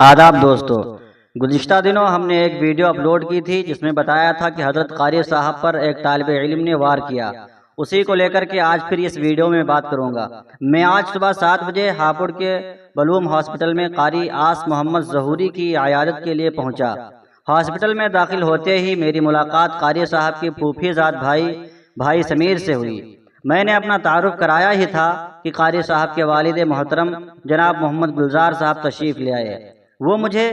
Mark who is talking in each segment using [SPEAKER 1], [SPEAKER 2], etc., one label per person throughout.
[SPEAKER 1] آداب دوستو، گزشتہ دنوں ہم نے ایک ویڈیو اپلوڈ کی تھی جس میں بتایا تھا کہ حضرت قاری صاحب پر ایک طالب علم نے وار کیا۔ اسی کو لے کر کے آج پھر اس ویڈیو میں بات کروں گا۔ میں آج صبح 7 بجے ہاپوڑ کے بلوم ہاسپٹل میں قاری آس محمد ظہوری کی عیادت کے لیے پہنچا۔ ہاسپٹل میں داخل ہوتے ہی میری ملاقات قاری صاحب کی پھوپھی زاد بھائی سمیر سے ہوئی۔ میں نے اپنا تعارف کرایا ہی تھا کہ قاری صاحب کے والد محترم جناب محمد گلزار صاحب تشریف لے آئے۔ وہ مجھے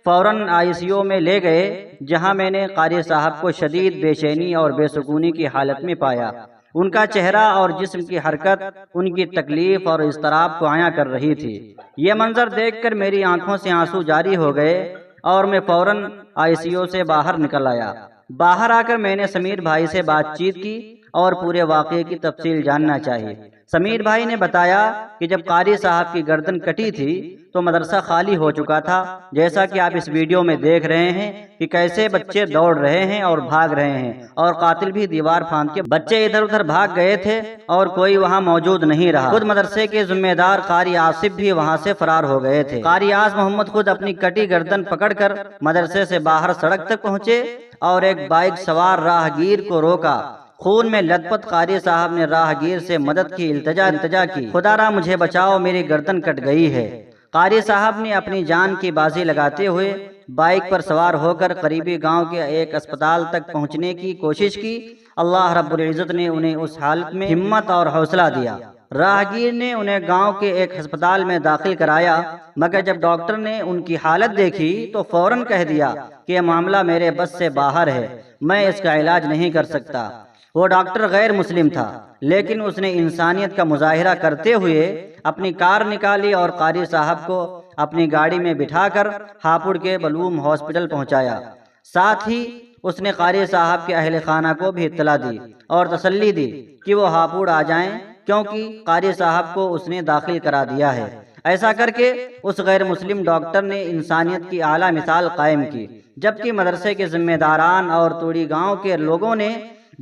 [SPEAKER 1] فوراً ICU میں لے گئے، جہاں میں نے قاری صاحب کو شدید بے چینی اور بے سکونی کی حالت میں پایا۔ ان کا چہرہ اور جسم کی حرکت ان کی تکلیف اور اضطراب کو عیاں کر رہی تھی۔ یہ منظر دیکھ کر میری آنکھوں سے آنسو جاری ہو گئے اور میں فوراً ICU سے باہر نکل آیا۔ باہر آ کر میں نے سمیر بھائی سے بات چیت کی اور پورے واقعے کی تفصیل جاننا چاہیے۔ سمیر بھائی نے بتایا کہ جب قاری صاحب کی گردن کٹی تھی تو مدرسہ خالی ہو چکا تھا، جیسا کہ آپ اس ویڈیو میں دیکھ رہے ہیں کہ کیسے بچے دوڑ رہے ہیں اور بھاگ رہے ہیں، اور قاتل بھی دیوار پھاند کے بچے ادھر ادھر بھاگ گئے تھے اور کوئی وہاں موجود نہیں رہا۔ خود مدرسے کے ذمہ دار قاری آصف بھی وہاں سے فرار ہو گئے تھے۔ قاری آس محمد خود اپنی کٹی گردن پکڑ کر مدرسے سے باہر سڑک تک پہنچے اور ایک بائک سوار راہگیر کو روکا۔ خون میں لت پت قاری صاحب نے راہگیر سے مدد کی التجا کی۔ خدا را مجھے بچاؤ، میری گردن کٹ گئی ہے۔ قاری صاحب نے اپنی جان کی بازی لگاتے ہوئے بائک پر سوار ہو کر قریبی گاؤں کے ایک اسپتال تک پہنچنے کی کوشش کی۔ اللہ رب العزت نے انہیں اس حالت میں ہمت اور حوصلہ دیا۔ راہگیر نے انہیں گاؤں کے ایک ہسپتال میں داخل کرایا، مگر جب ڈاکٹر نے ان کی حالت دیکھی تو فوراً کہہ دیا کہ یہ معاملہ میرے بس سے باہر ہے، میں اس کا علاج نہیں کر سکتا۔ وہ ڈاکٹر غیر مسلم تھا، لیکن اس نے انسانیت کا مظاہرہ کرتے ہوئے اپنی کار نکالی اور قاری صاحب کو اپنی گاڑی میں بٹھا کر ہاپوڑ کے بلوم ہاسپٹل پہنچایا۔ ساتھ ہی اس نے قاری صاحب کے اہل خانہ کو بھی اطلاع دی اور تسلی دی کہ وہ ہاپوڑ آ جائیں، کیونکہ قاری صاحب کو اس نے داخل کرا دیا ہے۔ ایسا کر کے اس غیر مسلم ڈاکٹر نے انسانیت کی اعلیٰ مثال قائم کی، جبکہ مدرسے کے ذمہ داران اور توڑی گاؤں کے لوگوں نے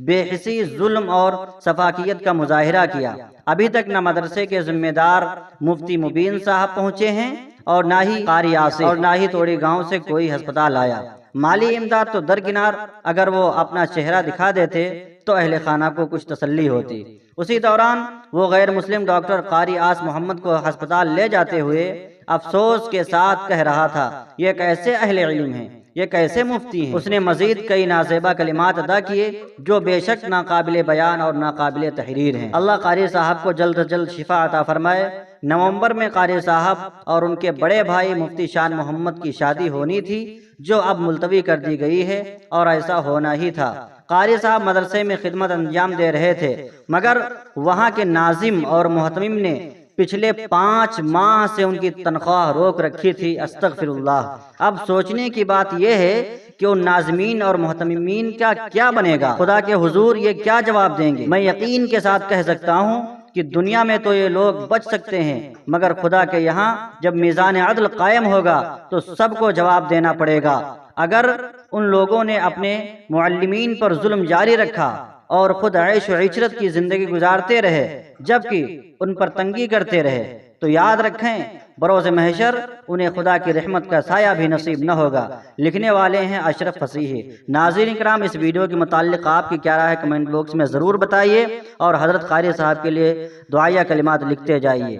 [SPEAKER 1] بے حسی، ظلم اور سفاکیت کا مظاہرہ کیا۔ ابھی تک نہ مدرسے کے ذمہ دار مفتی مبین صاحب پہنچے ہیں اور نہ ہی قاری آصف، اور نہ ہی توڑی گاؤں سے کوئی ہسپتال آیا۔ مالی امداد تو درکنار، اگر وہ اپنا چہرہ دکھا دیتے تو اہل خانہ کو کچھ تسلی ہوتی۔ اسی دوران وہ غیر مسلم ڈاکٹر قاری آس محمد کو ہسپتال لے جاتے ہوئے افسوس کے ساتھ کہہ رہا تھا، یہ کیسے اہل علم ہیں، یہ کیسے مفتی ہیں۔ اس نے مزید کئی نازیبا کلمات ادا کیے جو بے شک ناقابل بیان اور ناقابل تحریر ہیں۔ اللہ قاری صاحب کو جلد از جلد شفا عطا فرمائے۔ نومبر میں قاری صاحب اور ان کے بڑے بھائی مفتی شان محمد کی شادی ہونی تھی، جو اب ملتوی کر دی گئی ہے، اور ایسا ہونا ہی تھا۔ قاری صاحب مدرسے میں خدمت انجام دے رہے تھے، مگر وہاں کے ناظم اور محتمم نے پچھلے 5 ماہ سے ان کی تنخواہ روک رکھی تھی۔ استغفر اللہ۔ اب سوچنے کی بات یہ ہے کہ ان ناظمین اور محتممین کا کیا بنے گا؟ خدا کے حضور یہ کیا جواب دیں گے؟ میں یقین کے ساتھ کہہ سکتا ہوں کہ دنیا میں تو یہ لوگ بچ سکتے ہیں، مگر خدا کے یہاں جب میزان عدل قائم ہوگا تو سب کو جواب دینا پڑے گا۔ اگر ان لوگوں نے اپنے معلمین پر ظلم جاری رکھا اور خود عیش و عشرت کی زندگی گزارتے رہے جبکہ ان پر تنگی کرتے رہے، تو یاد رکھیں بروز محشر انہیں خدا کی رحمت کا سایہ بھی نصیب نہ ہوگا۔ لکھنے والے ہیں اشرف فصیح۔ ناظرین کرام، اس ویڈیو کے متعلق آپ کی کیا رائے ہے کمنٹ باکس میں ضرور بتائیے، اور حضرت قاری صاحب کے لیے دعائیہ کلمات لکھتے جائیے۔